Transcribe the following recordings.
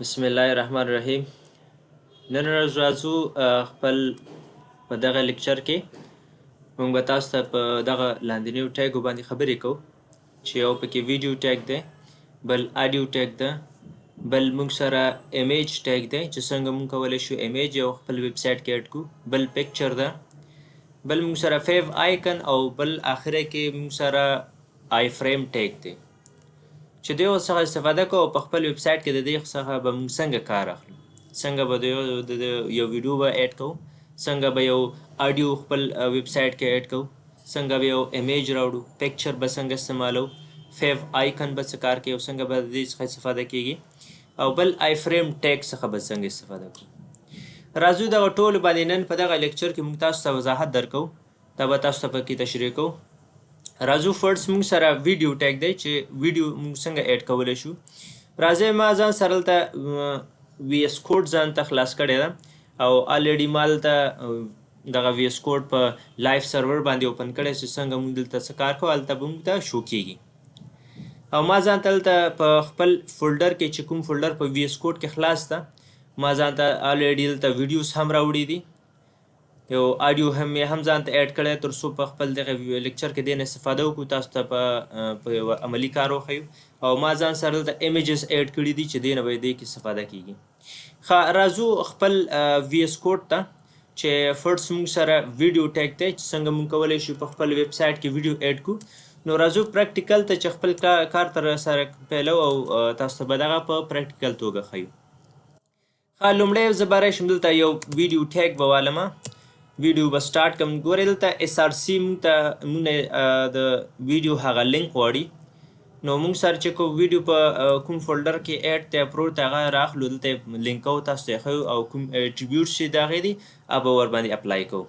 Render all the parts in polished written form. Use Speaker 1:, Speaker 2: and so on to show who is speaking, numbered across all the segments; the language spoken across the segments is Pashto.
Speaker 1: بسم الله الرحمن الرحیم. نن ورځ راځو خپل په دغه لیکچر کې موږ به تاسو ته په دغه لاندنیو ټیګو باندې خبرې کوو چې یو پکې ویډیو ټیګ دی، بل آډیو ټیګ ده، بل موږ سره ایمیج ټیګ دی چې څنګه موږ کولی شو ایمیج یو خپل ویب سایټ کې اډ کړو، بل پکچر ده، بل موږ سره فیو آیکن او بل آخره کې موږ سره آی فریم ټیګ دی چې دوی څخه استفاده کوو په خپل ویب سایټ کې د دې څخه به موږ څنګه کار اخلو، څنګه به یو ویډیو به اډ کوو، څنګه به یو آډیو خپل ویب سایټ کې اډ کوو، څنګه به یو ایمیج راوړو، پکچر به څنګه استعمالو، فیو آیکن به څه کار کوي او څنګه به د دې څخه استفاده کیږي، او بل آی فریم ټیګ څخه به څنګه استفاده کوو. راځو دغه ټولو باندې نن په دغه لیکچر کې موږ تاسو ته وضاحت درکو، دا به تاسو ته پکې تشریح کوو. راځو فرست موږ سره ویډیو ټیګ دی چې ویډیو موږ څنګه اډ کولی شو. راځئ ما ځان سره دلته وی ایس کوډ ځان ته خلاص کړی ده او الریډي ما دلته دغه وی ایس کوډ په لایف سرور باندې اوپن کړی چې څنګه موږ دلته څه کار کوو هلته به موږ ته شو کیږي. او ما ځان ته دلته په خپل فولډر کې چې کوم فولډر په وی ایس کوډ کې خلاص ده ما ځان ته الریډي دلته ویډیوز هم راوړي دي، یو آډیو هم یې هم ځان ته اډ کړی تر څو په خپل دغه لیکچر کې دې نه استفاده وکړو، تاسو ته په یو عملي کار وښیو. او ما ځان سره دلته ایمیجز اډ کړي دي چې دې نه به دې کې استفاده کیږي. ښه راځو خپل وی ایس کوډ ته چې فرست موږ سره ویډیو ټیګ دی چې څنګه موږ کولی شو په خپل ویب سایټ کې ویډیو اډ کړو. نو راځو پریکټیکل ته چې خپل کار تر سره پیلو او تاسو ته به دغه په پریکټیکل توګه ښیو. ښه لومړی زه به راشم دلته یو ویډیو ټیګ به والمه، ویډیو به سټارټ کړم. ګورئ دلته اس آر سی موږ د ویډیو هغه لینک غواړي، نو موږ سره چې کوم ویډیو په کوم فولډر کې اډ ته پروت هغه راخلو، دلته لینک او تاسو ته ښیو او کوم اټریبیوټس چې د هغې دي هغه به ورباندې اپلای کوو.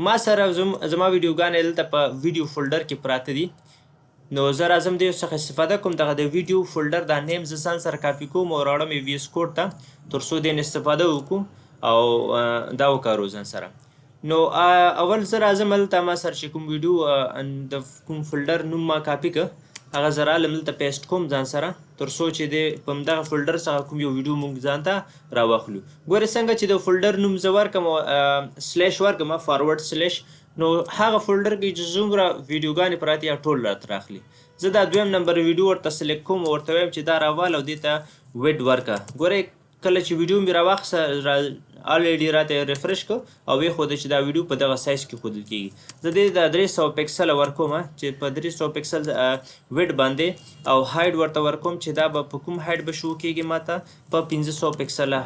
Speaker 1: ما سره زما ویډیوګانې دلته په ویډیو فولډر کې پراته دي، نو زه راځم دې څخه استفاده کوم، دغه د ویډیو فولډر دا نیم زه ځان سره کاپي کوم او راوړم یې وی ایس کوډ ته تر څو دې نه استفاده وکړو او دا وکارو ځان سره. نو اول زه راځم هلته ما سره چې کوم ویډیو د کوم فولډر نوم ما کاپي که هغه زه رالم دلته پیسټ کوم ځان سره تر څو چې د په همدغه فولډر څخه کوم یو ویډیو موږ ځان ته راواخلو. ګورې څنګه چې د فولډر نوم زه ورکړم سلیش ورکړم فارورډ سلیش، نو هغه فولډر کې چې څومره ویډیوګانې پراتې یا ټول راته راخلي. زه دا دویم نمبر ویډیو ورته سلیکټ کوم او ورته وایم چې دا راواله او دې ته ویډ ورکړه. ګورئ کله چې ویډیو مې راواخیسته الریډي راته ریفرش کو او ویښوده چې دا ویډیو په دغه سایز کې ښودل کېږي. زه دې د 300 پکسله ورکوم چې په 300 پکسل ویډ باندې او هایډ ورته ورکوم چې دا به په کوم هایډ به شو کېږي ماته په 500 پکسله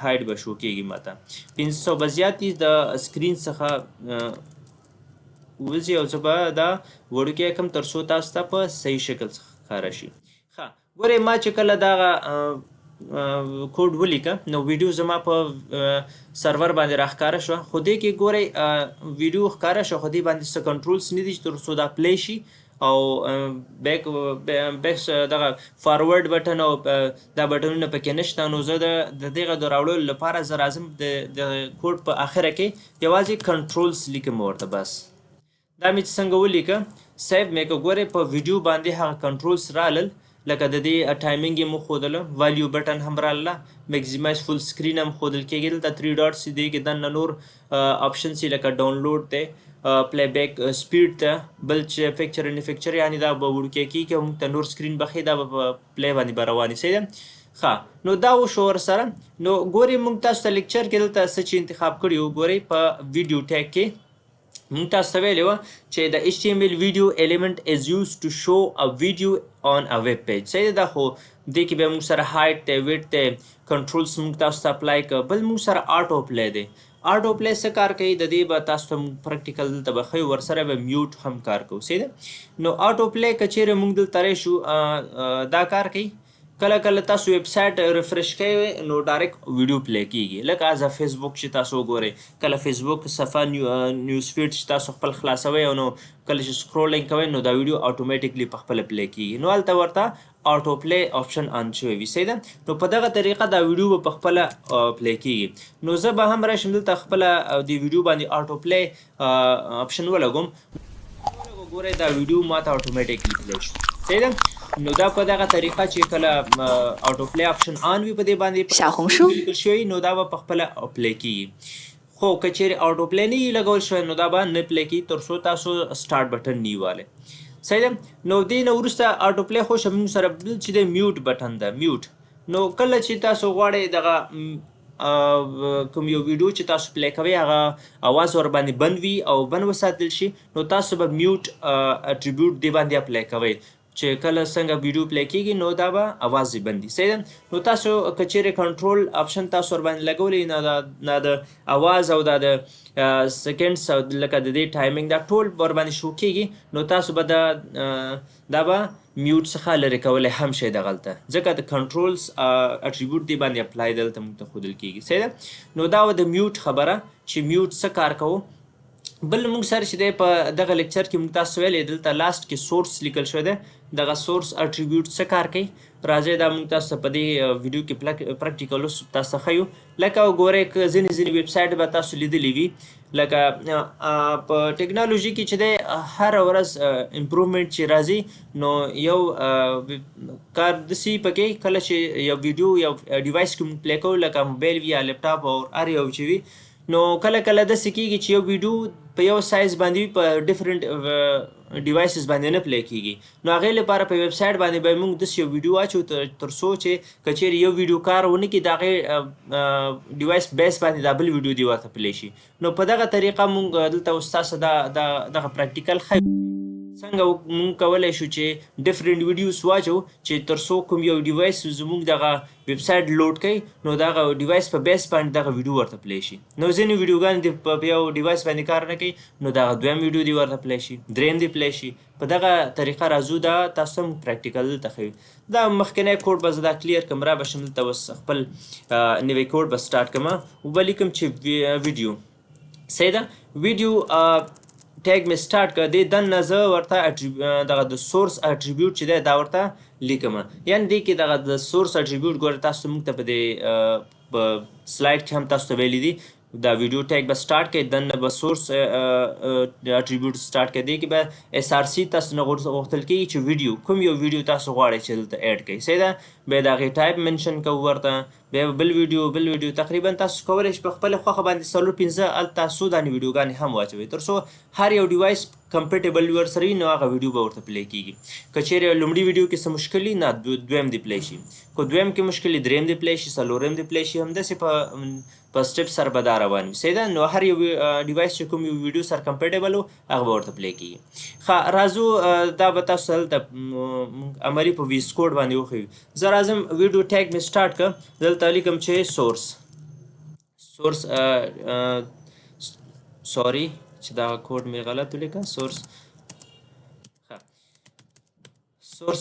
Speaker 1: هایډ به شو کېږي ماته 500 به زیات دي د سکرین څخه وځي او زه به دا وړوکی کم تر څو تاسو ته په صحیح شکل څخه ښکاره شي. ښه ګورئ ما چې کله دغه کوډ ولیکه نو ویډیو زما په سرور باندې راښکاره شوه، خو دې کې ګورئ ویډیو ښکاره شوه خو دې باندې څه کنټرولز نه دي تر څو دا پلی شي او بیک دغه فارورډ بټن او دا بټنونه پکې نشته. نو زه د دغه د راوړلو لپاره زه راځم د کوډ په آخره کې یوازې کنټرولز لیکم ورته بس. دا مې چې څنګه ولیکه سیو مې که ګورئ په ویډیو باندې هغه کنټرولز رالل، لکه د دې ټایمینګ یې مو ښودله، والیو بټن هم راله، میکزیمایز فول سکرین هم ښودل کېږي، دلته 3 ډاټس دي کې دننه نور آپشنز یې لکه ډاونلوډ دی، پلی بیک سپیډ ته، بل چې پکچر ان پکچر یعنې دا به وړوکی کېږي او موږ ته نور سکرین به ښیي، دا به په پلی باندې به روانې صحیح ده. ښه نو دا وشو ورسره. نو ګورئ موږ تاسو ته لیکچر کې دلته څه چې انتخاب کړي وو ګورئ په ویډیو ټیګ کې موږ تاسو ته ویلې وه چې د HTML video element is used to show a video on a web page. صحیح ده، دا خو دې کې بیا موږ سره هایټ دی ویډ دی کنټرولز موږ تاسو ته اپلای کړه. بل موږ سره آټو پلی دی. آټو پلی څه کار کوي د دې به تاسو ته موږ پریکټیکل دلته به ښیو، ورسره به میوټ هم کار کوو صحیح ده. نو آټو پلی که چیرې موږ دلته راشو دا کار کوي کله کله تاسو ویب سایټ ریفرش کوئ نو ډایرکټ ویډیو پلی کېږي، لکه از فیسبوک چې تاسو وګورئ کله فیسبوک صفحه نیوز فیډ چې تاسو خپل خلاصوئ او نو کله چې سکرولینګ کوئ نو دا ویډیو اټومیټیکلی په خپله پلی کېږي، نو هلته ورته آټو پلی آپشن آن شوی وي صحیح ده. نو په دغه طریقه دا ویډیو به په خپله پلی کېږي. نو زه به هم راشم دلته خپله د ویډیو باندې آټو پلی آپشن ولګوم، ګورئ دا ویډیو ماته اټومیټیکلی پلی شو صحیح ده. نو دا په دغه طریقه چې کله آټو پلی آپشن آن وي په دې باندې
Speaker 2: 小红书
Speaker 1: لیکل شوی نو دا به په خپله پلی کېږي خو که چیرې آټو پلی نه وي لګول شوی نو دا به نه پلی کېږي تر څو تاسو سټارټ بټن نه وي صحیح ده نو دې نه وروسته آټو پلی خو موږ سره بل چې دی میوټ بټن ده میوټ نو کله چې تاسو غواړئ دغه کوم یو ویډیو چې تاسو پلی کوئ هغه اواز ور باندې بند وي او بند وساتل شي نو تاسو به میوټ اټریبیوټ دې باندې اپلای کوئ چې کله څنګه ویډیو پلی کېږي نو دا به اواز یې بندي صحیح ده نو تاسو که چیرې کنټرول آپشن تاسو ور باندې لګولی نه د اواز او دا د سیکنډس او لکه د دې ټایمینګ دا ټول ور باندې شو کېږي نو تاسو به دا به میوټ څخه لرې کولی هم شئ دغلته ځکه د کنټرولز اټریبیوټ دې باندې اپلای دلته موږ ته ښودل کېږي صحیح ده نو دا د میوټ خبره چې میوټ څه کار کوو بل موږ سره چې دی په دغه لیکچر کې موږ تاسو ویلې دلته لاست کې سورس لیکل شوی دی دغه سورس اټریبیوټ څه کار کوي راځئ دا موږ تاسو په دې ویډیو کې پریکټیکل تاسو ته ښیو لکه وګورئ ځینې ویب سایټ به تاسو لیدلی وي لکه په ټیکنالوژي کې چې دی هره ورځ امپروومنټ چې راځي نو یو کار داسې پکې کله چې یو ویډیو یو ډیوایس کې موږ پلی کوو لکه موبایل وي یا لیپټاپ او هر یو چې وي نو کله داسې کېږي چې یو ویډیو په یو سایز باندې وي په ډیفرنٹ ډیوایسز باندې نه پلی کېږي نو هغې لپاره په ویب سایټ باندې به موږ داسې یو ویډیو واچو تر څو چې که چیرې یو ویډیو کار ونه کړي د هغې ډیوایس بیس باندې دا بل ویډیو دې ورته پلی شي نو په دغه طریقه موږ دلته اوس تاسو دغه پریکټیکل ښیو څنګه موږ کولی شو چې ډفرنټ ویډیوز واچو چې تر څو کوم یو ډیوایس زموږ دغه ویب سایټ لوډ کوي نو دغه ډیوایس په بیس باندې دغه ویډیو ورته پلی شي نو ځینې ویډیوګانې دې په یو ډیوایس باندې کار نه کوي نو دغه دویم ویډیو دې ورته پلی شي دریم دې پلی شي په دغه طریقه راځو دا تاسو هم پریکټیکل دلته ښیو دا مخکینی کوډ به زه دا کلیر کړم را به شم دلته اوس خپل نوی کوډ به سټارټ کړم وبه لیکم چې ویډیو صحیح ده ویډیو ټیګ مې سټارټ کړ دې دننه زه ورته دغه د سورس اټریبیوټ چې دی دا ورته لیکم یعنې دې کې دغه د سورس اټریبیوټ ګوره تاسو موږ ته په دې په سلایډ کې هم تاسو ته ویلي دي دا ویډیو ټیګ به سټارټ کړئ دننه به سورس اټریبیوټ سټارټ کړئ دې کې به اس آر سی تاسو نه غوښتل کېږي چې ویډیو کوم یو ویډیو تاسو غواړئ چې دلته ایډ کړئ صحیح ده بیا د هغې ټایپ منشن کوو ورته بیا بل ویډیو تقریبا تاسو کولی شئ په خپله خوښه باندې څلور پنځه هلته څو دانې ویډیوګانې هم واچوئ تر څو هر یو ډیوایس کمپیټیبل ورسره وي نو هغه ویډیو به ورته پلی کېږي که چیرې لومړي ویډیو کې څه مشکل وي نه دویم دې پلی شي که دویم کې مشکل وي دریم دې پلی شي څلورم دې پلی شي همداسې په سټپ سره به دا روان وي صحیح ده نو هر یو ډیوایس چې کوم یو ویډیو سره کمپیټیبل و هغه به ورته پلی کېږي ښه راځو دا به تاسو دلته عملي په ویس کوډ باندې وښیو زه راځم ویډیو ټیګ مې سټارټ کړه دلته لیکم چې سورس سوري چې دا کوډ مې غلط ولیکه سورس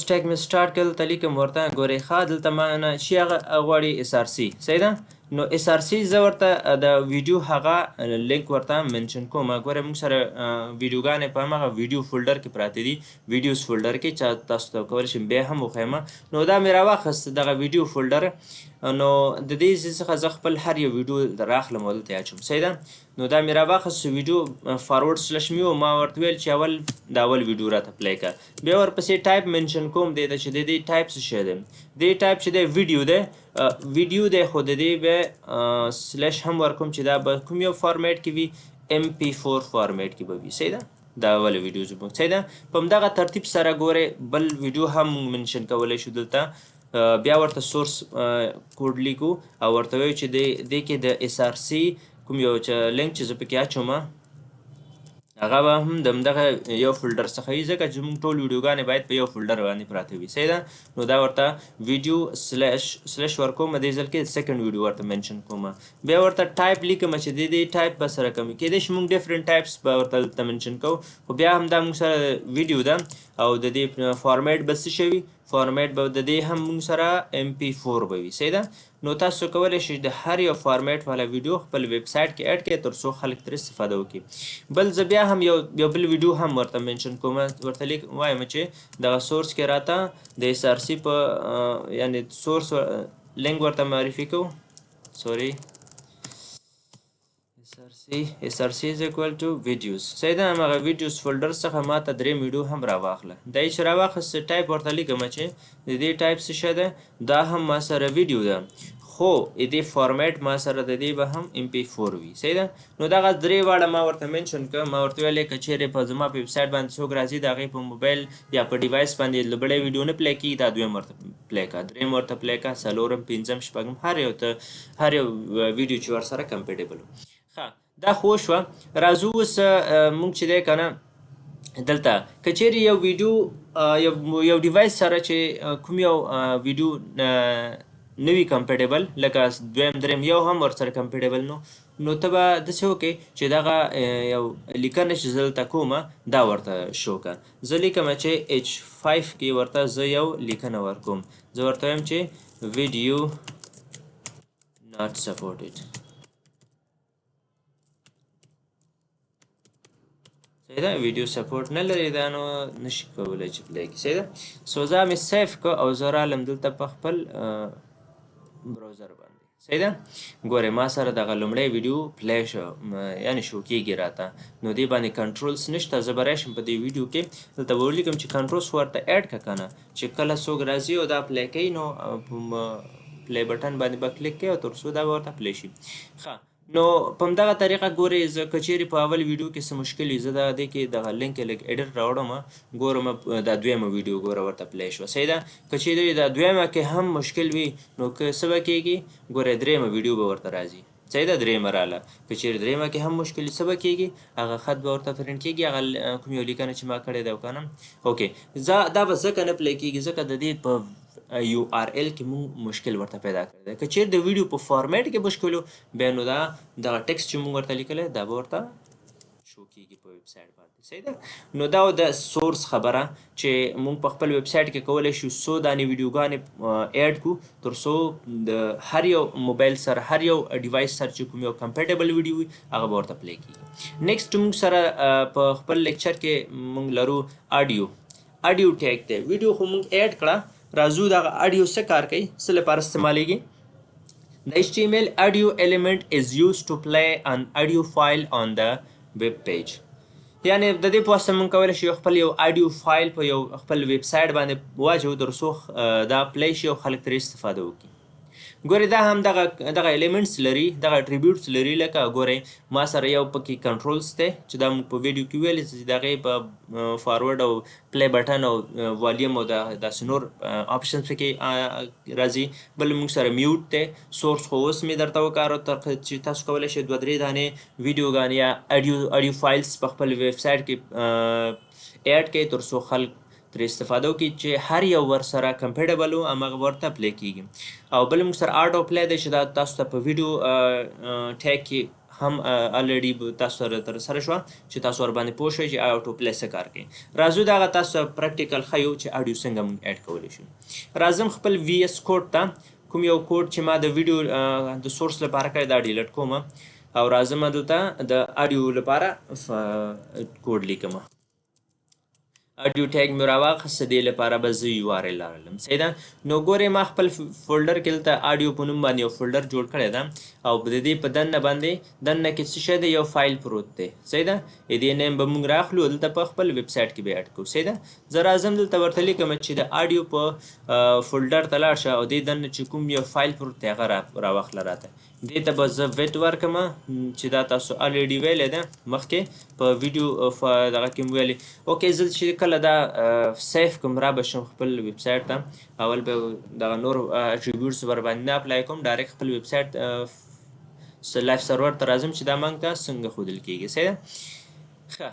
Speaker 1: ټیګ مې سټارټ کړل دلته لیکم ورته ګورئ ښه دلته ما نه شي هغه غواړي اس آر سی صحیح ده نو اس آر سی زه ورته د ویډیو هغه لینک ورته منشن کوم ګوره موږ سره ویډیوګانې په همغه ویډیو فولډر کې پراته دي ویډیوز فولډر کې چا تاسو ته کولی شم بیا هم وښیم نو دا مې راواخیست دغه ویډیو فولډر نو د دې څخه زه خپل هر یو ویډیو راخلم او دلته یې اچوم صحیح ده نو دا مې راواخیست ویډیو فارورډ سلش مې و ما ورته ویل چې اول ویډیو راته پلی کړه بیا ورپسې ټایپ منشن کوم دی چې د دې ټایپ څه شی دی دې ټایپ چې دی ویډیو دی خو د دې به سلش هم ورکوم چې دا به کوم یو فارمیټ کې وي MP4 فارمیټ کې به وي صحیح ده دا اول ویډیو زموږ صحیح ده په همدغه ترتیب سره ګورئ بل ویډیو هم منشن کولی شو دلته بیا ورته سورس کوډ لیکو او ورته وایو چې دې کې د اس آر سی کوم یو لینک چې زه پکې اچوم هغه به هم د همدغه یو فولډر څخه وي ځکه چې موږ ټول ویډیوګانې باید په یو فولډر باندې پراته وي صحیح ده نو دا ورته ویډیو سلش ورکوم دې ځل کې سیکنډ ویډیو ورته منشن کوم بیا ورته ټایپ لیکم چې دې ټایپ به سره کمی کېدای شي موږ ډفرنټ ټایپس به ورته دلته منشن کوو خو بیا هم دا موږ سره ویډیو ده او د دې فارمیټ به څه شی وي فارمیټ به د دې هم موږ سره MP4 به وي صحیح ده نو تاسو کولی شئ د هر یو فارمیټ والا ویډیو خپل ویب سایټ کې اډ کړئ تر څو خلک ترې استفاده وکړي بل زه بیا هم یو بل ویډیو هم ورته منشن کوم ورته وایم چې دغه سورس کې راته د اس آر سی په یعنې سورس لینک ورته معرفي کوو سوري اس آر سی سی src is equal to videos. صحیح ده. هماغه videos فولډر څخه ما ته درې ویډیو هم راواخله. دا یې چې راواخیست ټایپ ورته لیکم چې د دې ټایپ څه شی ده، دا هم ما سره ویډیو ده، خو د دې فارمیټ ما سره د دې به هم MP4 وي. صحیح ده. نو دغه درې واړه ما ورته منشن کړه. ما ورته ویلې که چیرې په زما په ویب سایټ باندې څوک راځي د هغې په موبایل یا په ډیوایس باندې لومړی ویډیو نه پلی کېږي، دا دویم ورته پلی کړه، دریم ورته پلی کړه، څلورم، پنځم، شپږم، هر یو ویډیو چې ورسره کمپیټیبل و. ښه دا خو شوه. راځو اوس موږ چې دی که نه دلته که چیرې یو ویډیو یو ډیوایس سره چې کوم یو ویډیو نه وي کمپیټیبل، لکه دویم دریم یو هم ورسره کمپیټیبل نو ته به داسې وکړې چې دغه یو لیکنه چې زه دلته کومه دا ورته شو کړه. زه لیکم چې H5 کې ورته زه یو لیکنه ورکوم. زه ورته وایم چې ویډیو not supported. صحیح ده. ویډیو سپورټ نه لري، دا نو نشي کولی چې پلی کړي. صحیح ده. سو زه مې سیف کړه او زه رالم دلته په خپل براوزر باندې. صحیح ده. ګورئ ما سره دغه لومړی ویډیو پلی شو، یعنې شو کېږي راته. نو دې باندې کنټرولس نشته. زه به راشم په دې ویډیو کې دلته به ولیکم چې کنټرولس ورته اډ کړه که نه، چې کله څوک راځي او دا پلی کوي نو پلی بټن باندې به کلیک کوي او تر څو دا به ورته پلی شي. ښه نو په همدغه طریقه ګورئ زه که چیرې په اول ویډیو کې څه مشکل وي، زه دې کې دغه لینک یې لږ ایډیټ راوړم، ګورم دا دویمه ویډیو ګوره ورته پلی شوه. صحیح ده. که چیرې دا دویمه کې هم مشکل وي نو که څه به کېږي، ګورئ درېیمه ویډیو به ورته راځي. صحیح ده. درېیمه راله. که چیرې درېیمه کې هم مشکل وي څه به کېږي، هغه خط به ورته پرنټ کېږي، هغه کوم یو لیکنه چې ما کړې ده که نه. اوکې دا به ځکه نه پلی کېږي ځکه د دې په URL کې مونږ مشکل ورته پیدا کړی دی. که چیرې د ویډیو په فارمیټ کې مشکل و بیا نو دغه ټکسټ چې مونږ ورته لیکلی دا به ورته شو کېږي په ویب سایټ باندې. صحیح ده. نو دا د سورس خبره چې مونږ په خپل ویب سایټ کې کولی شو څو دانې ویډیوګانې ایډ کړو تر څو د هر یو موبایل سره هر یو ډیوایس سره چې کوم یو کمپیټیبل ویډیو وي هغه به ورته پلی کېږي. نیکسټ مونږ سره په خپل لیکچر کې مونږ لرو اډیو ټیګ دی. ویډیو خو مونږ ایډ کړه. راځو دغه اډیو څه کار کوي، څه لپاره استعمالیږي. The HTML audio element is used to play an audio file on the web page. یعنې د دې په واسطه موږ کولی شو خپل یو اډیو فایل په یو خپل ویب سایټ باندې واچوو تر څو دا پلی شي او خلک ترې استفاده وکړي. ګورئ دا هم دغه ایلیمنټس لري، دغه اټریبیوټس لري. لکه ګورئ ما سره یو پکې کنټرولس دی چې دا موږ په ویډیو کې ویلې چې د هغې په فارورډ او پلی بټن او والیوم او داسې نور آپشنز پکې راځي. بل موږ سره میوټ دی. سورس خو اوس مې درته وکارو چې تاسو کولی شئ 2-3 دانې ویډیوګانې یا اډیو فایلز په خپل ویب سایټ کې ایډ کړئ تر څو خلک ترې استفاده وکړي چې هر یو ورسره کمپیټیبل و هماغه ورته پلی کېږي. او بل موږ سره آټو پلی دی چې دا تاسو ته په ویډیو ټیګ کې هم الریډي تاسو سره تر سره شوه چې تاسو ورباندې پوه شئ چې آټو پلی څه کار کوي. راځو دغه تاسو ته پریکټیکل ښیو چې اډیو څنګه موږ ایډ کولی شو. راځم خپل VS کوډ ته، کوم یو کوډ چې ما د ویډیو د سورس لپاره کړی دا ډیلیټ کوم او راځم دلته د اډیو لپاره کوډ لیکم. اډیو ټیګ مې راواخیسته، دې لپاره به زه URL راغلم. صحیح ده. نو ګورئ ما خپل فولډر کې دلته اډیو په نوم باندې یو فولډر جوړ کړی ده او د دې په دننه باندې کې څه شی دی، یو فایل پروت دی. صحیح ده. دې نیم به موږ راخلو دلته په خپل ویب سایټ کې به ایډ کوو. صحیح ده. زه راځم دلته ورته لیکم چې د اډیو په فولډر ته لاړ شه او دې دننه چې کوم یو فایل پروت دی هغه راواخله راته. دې ته به زه ویټ ورکړم چې دا تاسو الریډي ویلی ده مخکې په ویډیو دغه کې مو ویلې. اوکې زه چې کله دا سیف کوم را به شم خپل ویب سایټ ته، اول به دغه نور اټریبیوټس ورباندې نه اپلای کوم، ډایرکټ خپل ویب سایټ لایف سرور ته راځم چې دا موږ ته څنګه ښودل کېږي. صحیح ده. ښه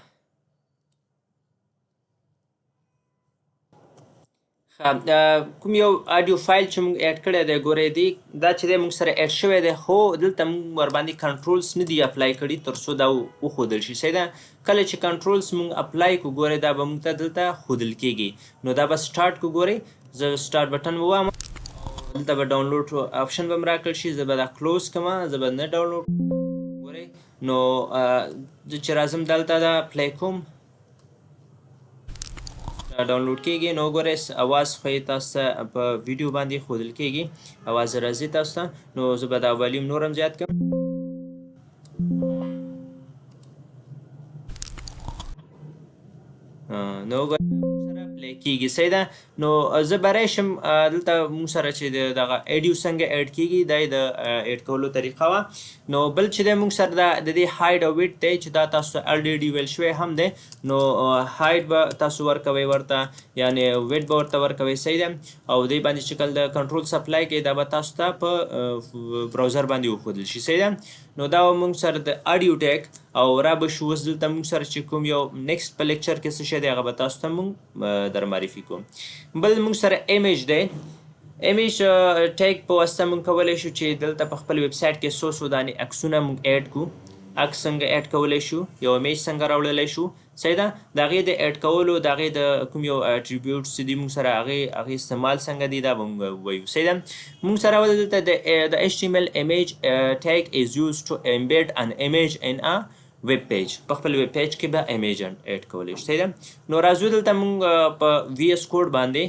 Speaker 1: کوم یو اډیو فایل چې موږ ایډ کړی دی ګورئ دا چې دی موږ سره ایډ شوی دی، خو دلته موږ ورباندې کنټرولس نه دي اپلای کړي تر څو دا وښودل شي. صحیح ده. کله چې کنټرولس موږ اپلای کړو ګورئ دا به موږ ته دلته ښودل کېږي. نو دا به سټارټ کړو. ګورئ زه سټارټ بټن ووهم، دلته به ډاونلوډ آپشن به م راکړل شي، زه به دا کلوز کړم، زه به نه ډاونلوډ. ګورئ نو چې راځم دلته دا پلی کوم ډاونلوډ کېږي. نو ګورئ اواز خو یې تاسو ته په ویډیو باندې ښودل کېږي، اواز راځي تاسو ته. نو زه به دا والیوم نور هم زیات کړم. نو سره پلی کیږي صحیح ده. نو زه به راشم دلته مونږ سره چې دغه ایډیو څنګه ایډ کیږي دا د ایډ کولو طریقه وه. نو بل چې دی مونږ سره د دې هایډ او ویډ دی چې دا تاسو ته الریډي ویل شوی هم دی. نو هایډ به تاسو ورکوئ ورته یعنې ویډ به ورته ورکوئ صحیح ده. او دې باندې چې کله د کنټرول سپلای کې دا به تاسو ته په براوزر باندې وښودل شي صحیح ده. نو دا مونږ سره د اډیو ټیک او را به شو. اوس دلته مونږ سره چې کوم یو نیکسټ په لیکچر کې څه شی دی هغه به تاسو ته مونږ در معرفي کوم. بل مونږ سره ایمیج دی. ایمیج ټیک په واسطه مونږ کولی شو چې دلته په خپل ویب سایټ کې څو دانې عکسونه مونږ ایډ کړو. عکس څنګه ایډ کولی شو، یو ایمیج څنګه راوړلی شو صحیح ده. د هغې د ایډ کولو د هغې د کوم یو اټریبیوټس چې دي مونږ سره هغې استعمال څنګه دی دا به مونږ ووایو صحیح ده. مونږ سره دلته د HTML image tag is used to embed an image in a ویب پیج. په خپل ویب پیج کې به ایمیج ایډ کولی شو صحیح ده. نو راځو دلته مونږ په VS کوډ باندې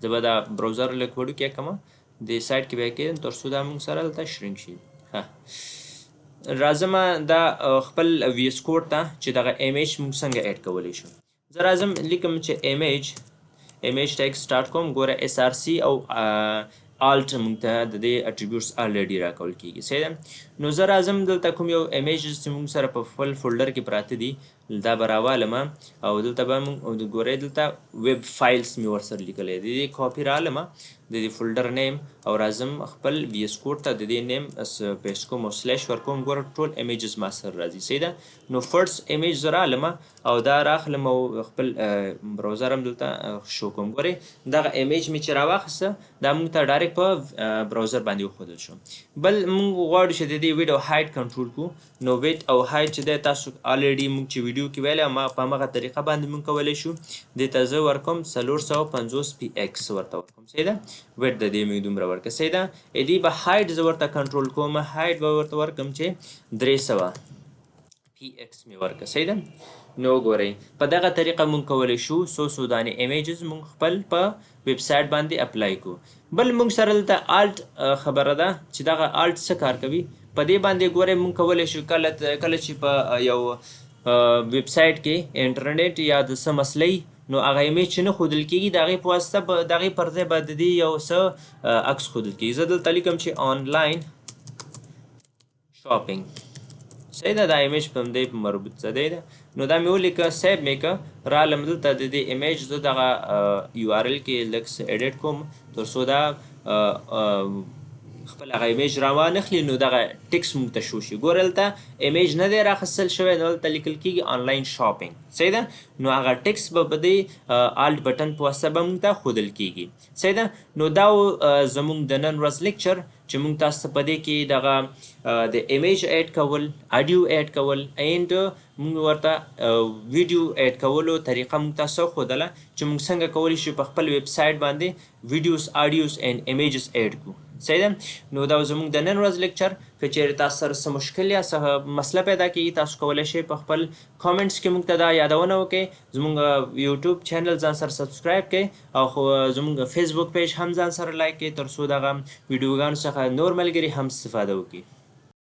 Speaker 1: زه به دا براوزر لږ وړوکی کړم دې سایټ کې به یې کړم تر څو دا مونږ سره دلته شرینک شي. راځم دا خپل VS کوډ ته چې دغه ایمیج مونږ څنګه ایډ کولی شو. زه راځم لیکم چې ایمیج ټیک سټارټ کوم. ګوره SRC او الټ مونږ ته د دې اټریبیوټس الریډي راکول کېږي صحیح ده. نو زه راځم دلته کوم یو ایمیجز چې مونږ سره په خپل فولډر کې پراته دي دا به راوالم او دلته به مونږ ګورئ دلته ویب فایلز مې ورسره لیکلی دی. د دې کاپي رالم د دې فولډر نیم او راځم خپل VS کوډ ته د دې نیم پیسټ کوم او سلیش ورکوم. ګوره ټول ایمیجز ما سره راځي صحیح ده. نو فرست ایمیج زه رالم او دا راخلم او خپل براوزر هم دلته شو کوم. ګورئ دغه ایمیج مې چې راواخیسته دا مونږ ته ډایرکټ په براوزر باندې وښودل شو. بل مونږ غواړو چې د دې ویډ او هایډ کنټرول کړو. نو ویډ او هایډ چې دی تاسو الریډي مونږ چې ویډیو کې ویلی ما په همغه طریقه باندې مونږ کولی شو. دې ته زه ورکوم 450px ورته ورکوم صحیح ده. ویډ د دې مې دومره ورکړه صحیح ده. دې به هایډ زه ورته کنټرول کوم. هایډ به ورته ورکړم چې 300px مې ورکړه صحیح ده. نو ګورئ په دغه طریقه مونږ کولی شو څو دانې ایمیجز مونږ خپل په ویب سایټ باندې اپلای کړو. بل مونږ سره دلته الټ خبره ده چې دغه الټ څه کار کوي. په دې باندې ګورئ مونږ کولی شو کله چې په یو ویب سایټ کې انټرنیټ یا د څه مسلې نو هغه ایمیج چې نه ښودل کېږي د هغې په واسطه به د هغې پر ځای به د دې یو څه عکس ښودل کېږي. زه دلته لیکم چې آنلاین شاپینګ صحیح ده. دا ایمیج په همدې مربوط ځای ده. نو دا مې ولیکه سیب مې که رالم دلته د دې ایمیج زه دغه URL کې لږ څه ایډیټ کوم تر څو دا خپل هغه ایمیج راوانخلي نو دغه ټکس مونږ ته شو شي. ګوره دلته ایمیج نه دی راخیستل شوی نو دلته لیکل کېږي آنلاین شاپینګ صحیح ده. نو هغه ټکس به په دې الټ بټن په واسطه به مونږ ته ښودل کېږي صحیح ده. نو دا زمونږ د نن ورځ لیکچر چې مونږ تاسو ته په دې کې دغه د ایمیج ایډ کول، اډیو ایډ کول اینډ مونږ ورته ویډیو ایډ کولو طریقه مونږ تاسو ښودله چې مونږ څنګه کولی شو په خپل ویب سایټ باندې ویډیوز، اډیوز اینډ ایمیجز ایډ کړو صحیح ده. نو دا زموږ د نن ورځ لیکچر. که چیرې تاسو سره څه مشکل یا څه مسله پیدا کېږي تاسو کولی شئ په خپل کامنټس کې مونږ ته دا یادونه وکړئ. زموږ یوټیوب چینل ځان سره سبسکرایب کړئ او زموږ فیسبوک پیج هم ځان سره لایک کړئ تر څو دغه ویډیوګانو څخه نور ملګري هم استفاده وکړي.